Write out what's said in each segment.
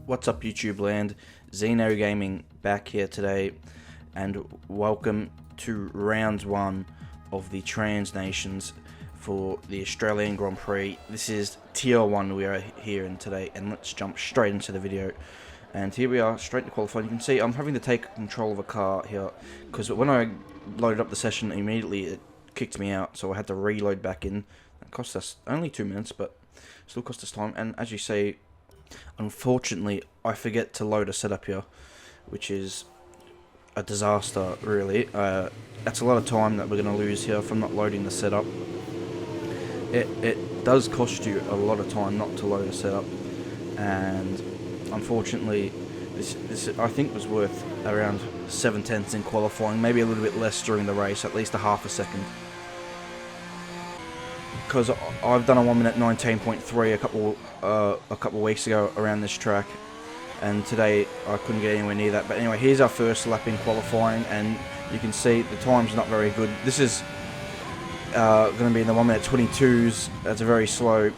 What's up, YouTube land? Xeno Gaming back here today, and welcome to round one of the Trans Nations for the Australian Grand Prix. This is tier 1 we are here in today, and let's jump straight into the video. And here we are, straight to qualifying. You can see I'm having to take control of a car here, because when I loaded up the session, immediately it kicked me out, so I had to reload back in. It cost us only 2 minutes, but still cost us time. And as you see, unfortunately, I forget to load a setup here, which is a disaster, really. That's a lot of time that we're going to lose here from not loading the setup. It does cost you a lot of time not to load a setup, and unfortunately, this I think was worth around 7/10 in qualifying, maybe a little bit less during the race, at least a half a second. Because I've done a 1 minute 19.3 a couple weeks ago around this track, and today I couldn't get anywhere near that. But anyway, here's our first lap in qualifying, and you can see the time's not very good. This is going to be in the 1 minute 22s. That's very slow,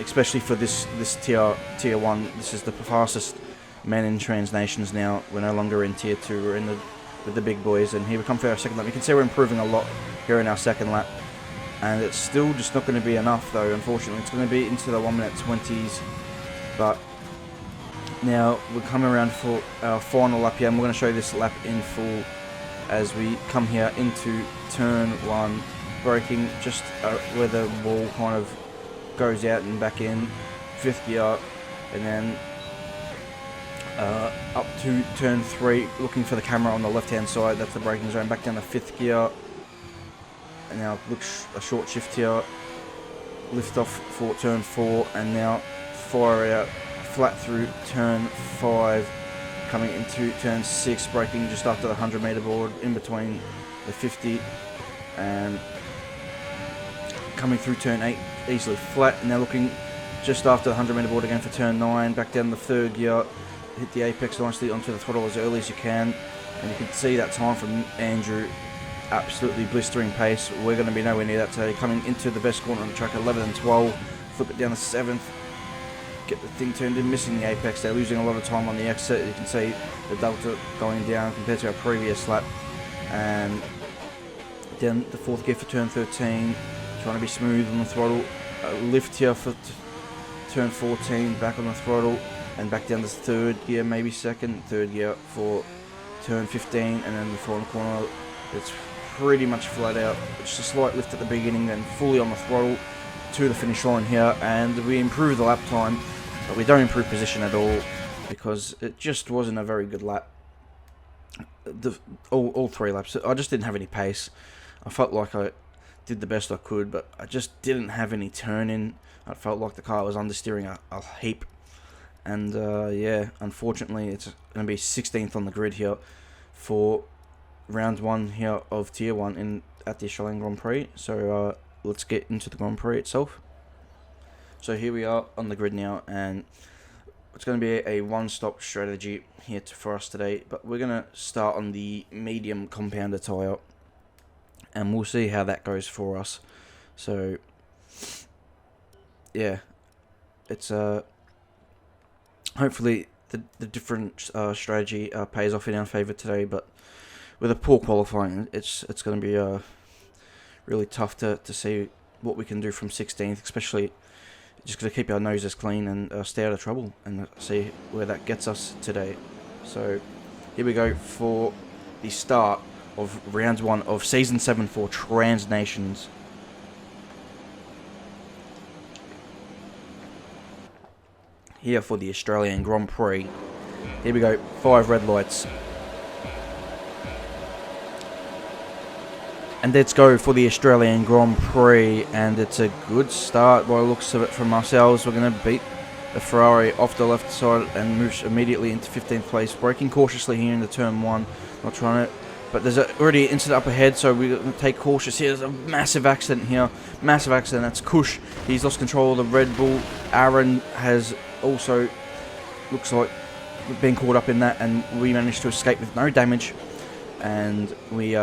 especially for this tier 1. This is the fastest men in Trans Nations now. We're no longer in tier 2. We're in with the big boys, and here we come for our second lap. You can see we're improving a lot here in our second lap. And it's still just not going to be enough, though, unfortunately. It's going to be into the 1 minute 20s. But now we're coming around for our final lap here, and we're going to show you this lap in full as we come here into turn 1, braking just where the wall kind of goes out and back in, 5th gear, and then up to turn 3, looking for the camera on the left-hand side. That's the braking zone. Back down to 5th gear. And now looks a short shift here, lift off for turn 4, and now fire out flat through turn 5, coming into turn 6, braking just after the 100 meter board, in between the 50, and coming through turn 8 easily flat, and now looking just after the 100 meter board again for turn 9, back down the 3rd gear, hit the apex nicely onto the throttle as early as you can, and you can see that time from Andrew. Absolutely blistering pace. We're going to be nowhere near that today. Coming into the best corner on the track, 11 and 12. Flip it down to 7th. Get the thing turned in, missing the apex. They're losing a lot of time on the exit. You can see the delta going down compared to our previous lap. And down the 4th gear for turn 13. Trying to be smooth on the throttle. Lift here for turn 14. Back on the throttle. And back down to 3rd gear, maybe 2nd. 3rd gear for turn 15. And then the final corner. It's pretty much flat out. Just a slight lift at the beginning, then fully on the throttle to the finish line here, and we improve the lap time, but we don't improve position at all because it just wasn't a very good lap. All 3 laps, I just didn't have any pace. I felt like I did the best I could, but I just didn't have any turn in. I felt like the car was understeering a heap, and yeah, unfortunately, it's going to be 16th on the grid here for round 1 here of tier 1 at the Australian Grand Prix. So let's get into the Grand Prix itself. So here we are on the grid now, and it's going to be a one-stop strategy here for us today, but we're going to start on the medium compounder tyre, and we'll see how that goes for us. So yeah, it's hopefully the different strategy pays off in our favour today, but with a poor qualifying, it's going to be really tough to see what we can do from 16th, especially just going to keep our noses clean and stay out of trouble and see where that gets us today. So here we go for the start of round 1 of Season 7 for Trans Nations. Here for the Australian Grand Prix. Here we go, 5 red lights. And let's go for the Australian Grand Prix, and it's a good start by the looks of it from ourselves. We're going to beat the Ferrari off the left side and move immediately into 15th place. Braking cautiously here in the turn 1, not trying to, but there's already an incident up ahead, so we're going to take cautious here. There's a massive accident here, massive accident. That's Kush. He's lost control of the Red Bull. Aaron has also, looks like, been caught up in that, and we managed to escape with no damage, and we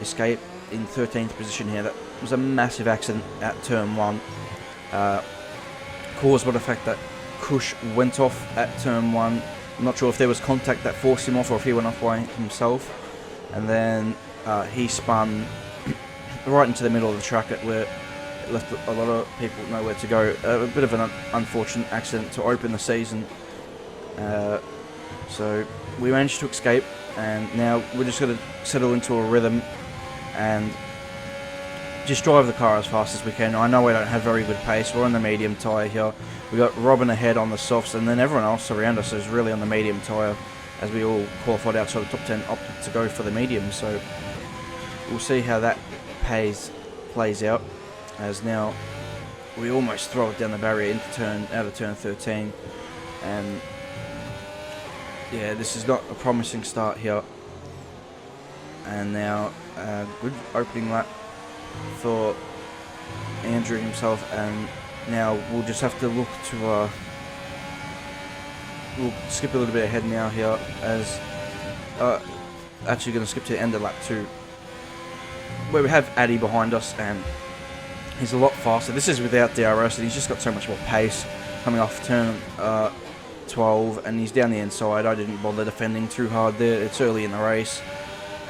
escape in 13th position here. That was a massive accident at turn 1, caused by the fact that Kush went off at turn 1. I'm not sure if there was contact that forced him off or if he went off by himself. And then he spun right into the middle of the track where it left a lot of people nowhere to go. A bit of an unfortunate accident to open the season. So we managed to escape, and now we're just going to settle into a rhythm and just drive the car as fast as we can. I know we don't have very good pace. We're on the medium tyre here. We got Robin ahead on the softs, and then everyone else around us is really on the medium tyre, as we all qualified outside the top 10 opted to go for the medium. So we'll see how that plays out, as now we almost throw it down the barrier out of turn 13, and yeah, this is not a promising start here. And now good opening lap for Andrew himself, and now we'll just have to look to we'll skip a little bit ahead now here, as actually going to skip to the end of lap 2, where we have Addy behind us, and he's a lot faster. This is without DRS, and he's just got so much more pace coming off turn 12, and he's down the inside. I didn't bother defending too hard there. It's early in the race,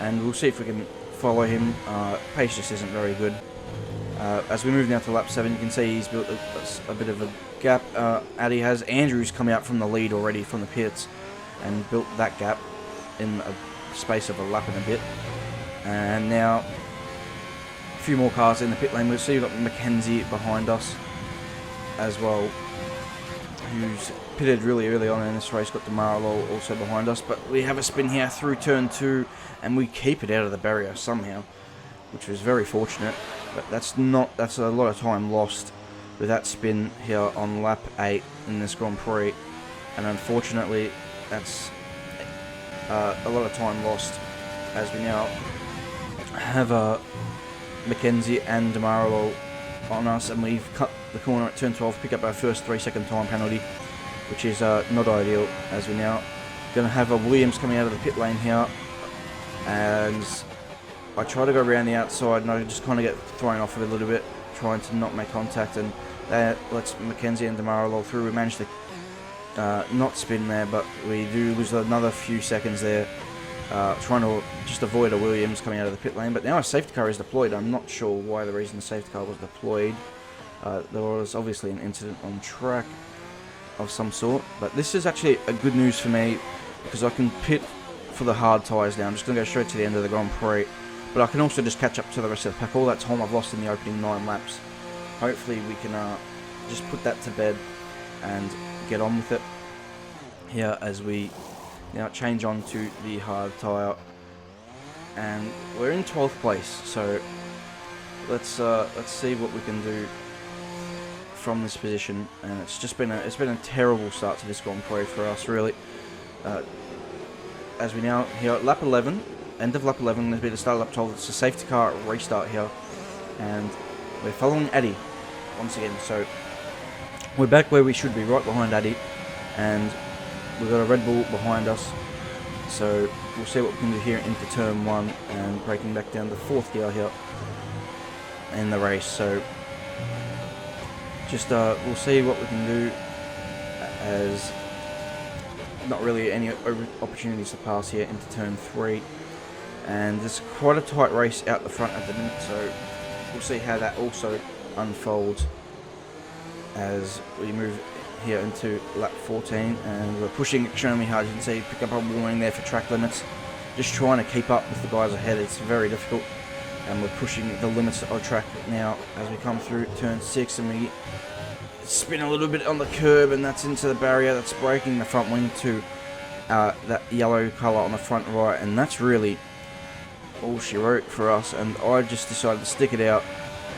and we'll see if we can follow him. Pace just isn't very good. As we move now to lap 7, you can see he's built a bit of a gap. Addy has. Andrew's come out from the lead already from the pits and built that gap in a space of a lap and a bit. And now a few more cars in the pit lane. We'll see we've got Mackenzie behind us as well, who's pitted really early on in this race. Got Demarlo also behind us, but we have a spin here through turn 2, and we keep it out of the barrier somehow, which was very fortunate. But that's a lot of time lost with that spin here on lap 8 in this Grand Prix, and unfortunately that's a lot of time lost, as we now have Mackenzie and Demarlo on us, and we've cut the corner at turn 12, pick up our first 3-second time penalty, which is not ideal, as we now going to have a Williams coming out of the pit lane here, and I try to go around the outside, and I just kind of get thrown off a little bit, trying to not make contact, and that lets Mackenzie and Demarlo through. We managed to not spin there, but we do lose another few seconds there, trying to just avoid a Williams coming out of the pit lane. But now a safety car is deployed. I'm not sure why the reason the safety car was deployed. There was obviously an incident on track of some sort, but this is actually a good news for me, because I can pit for the hard tyres now. I'm just going to go straight to the end of the Grand Prix, but I can also just catch up to the rest of the pack. All that time I've lost in the opening 9 laps. Hopefully we can just put that to bed and get on with it here, as we now change on to the hard tyre, and we're in 12th place. So let's see what we can do from this position. And it's been a terrible start to this Grand Prix for us, really. As we now here at lap 11, end of lap 11, going to be the start of lap 12. It's a safety car restart here, and we're following Addy once again. So we're back where we should be, right behind Addy, and we've got a Red Bull behind us. So we'll see what we can do here into turn 1, and breaking back down to 4th gear here in the race. So just we'll see what we can do, as not really any opportunities to pass here into turn 3, and there's quite a tight race out the front at the minute, so we'll see how that also unfolds as we move here into lap 14, and we're pushing extremely hard. You can see pick up a warning there for track limits, just trying to keep up with the guys ahead. It's very difficult, and we're pushing the limits of track now as we come through turn 6, and we spin a little bit on the curb, and that's into the barrier. That's breaking the front wing to that yellow colour on the front right, and that's really all she wrote for us. And I just decided to stick it out,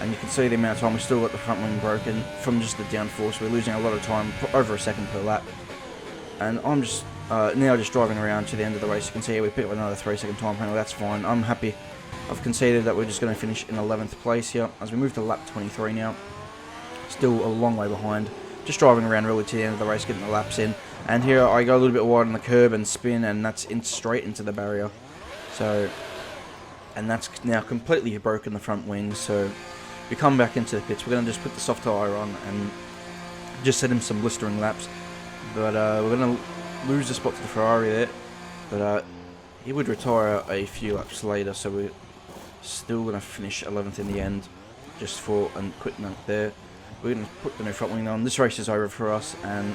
and you can see the amount of time we still got the front wing broken from just the downforce. We're losing a lot of time, over a second per lap, and I'm just now just driving around to the end of the race. You can see we pick up another 3-second time penalty. That's fine. I'm happy. I've conceded that we're just going to finish in 11th place here as we move to lap 23 now. Still a long way behind, just driving around really to the end of the race, getting the laps in, and here I go a little bit wide on the curb and spin, and that's straight into the barrier. So, and that's now completely broken the front wing. So we come back into the pits. We're going to just put the soft tyre on and just set him some blistering laps, but we're going to lose the spot to the Ferrari there, but he would retire a few laps later, so we're still going to finish 11th in the end, just for a quick note there. We're going to put the new front wing on. This race is over for us, and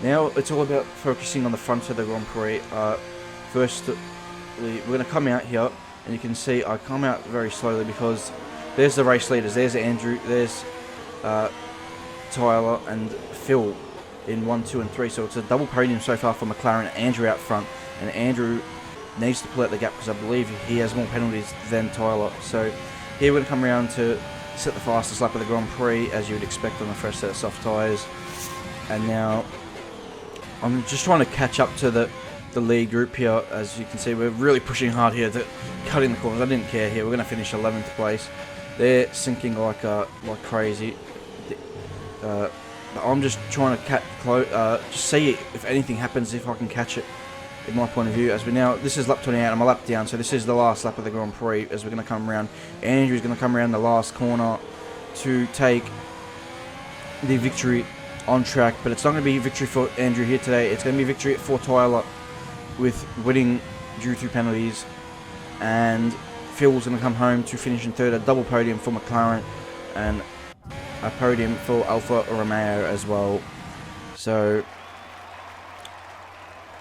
now it's all about focusing on the front of the Grand Prix. Firstly, we're going to come out here, and you can see I come out very slowly because there's the race leaders. There's Andrew, there's Tyler and Phil in 1, 2 and 3, so it's a double podium so far for McLaren. Andrew out front, and Andrew needs to pull out the gap because I believe he has more penalties than Tyler. So here we're going to come around to set the fastest lap of the Grand Prix, as you would expect on a fresh set of soft tyres. And now I'm just trying to catch up to the lead group here. As you can see, we're really pushing hard here to cutting the corners. I didn't care here. We're going to finish 11th place. They're sinking like crazy. I'm just trying to just see if anything happens, if I can catch it. In my point of view, as we now, this is lap 28, I'm a lap down, so this is the last lap of the Grand Prix as we're going to come around. Andrew's going to come around the last corner to take the victory on track, but it's not going to be victory for Andrew here today. It's going to be victory for Tyler with winning due to penalties, and Phil's going to come home to finish in third, a double podium for McLaren and a podium for Alfa Romeo as well. So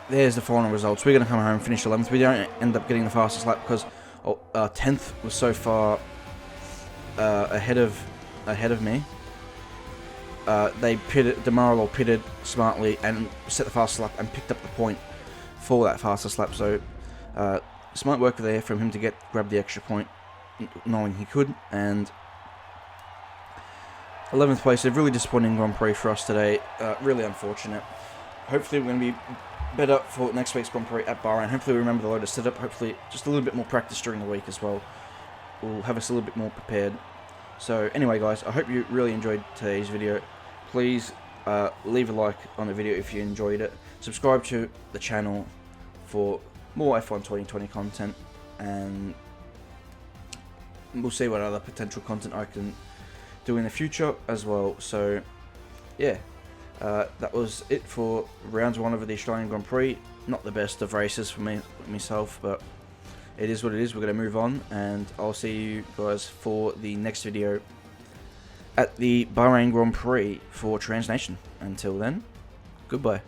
there's the final results. We're going to come home, finish 11th. We don't end up getting the fastest lap because 10th was so far ahead of me. They pitted, Demarlo pitted smartly and set the fastest lap and picked up the point for that fastest lap. So smart work there from him to grab the extra point, knowing he could. And 11th place, a really disappointing Grand Prix for us today. Really unfortunate. Hopefully we're going to be better for next week's Grand Prix at Bahrain. Hopefully we remember the Lotus setup. Hopefully just a little bit more practice during the week as well will have us a little bit more prepared. So anyway guys, I hope you really enjoyed today's video. Please leave a like on the video if you enjoyed it. Subscribe to the channel for more F1 2020 content, and we'll see what other potential content I can do in the future as well. So yeah. That was it for round 1 of the Australian Grand Prix. Not the best of races for myself, but it is what it is. We're going to move on, and I'll see you guys for the next video at the Bahrain Grand Prix for Transnation. Until then, goodbye.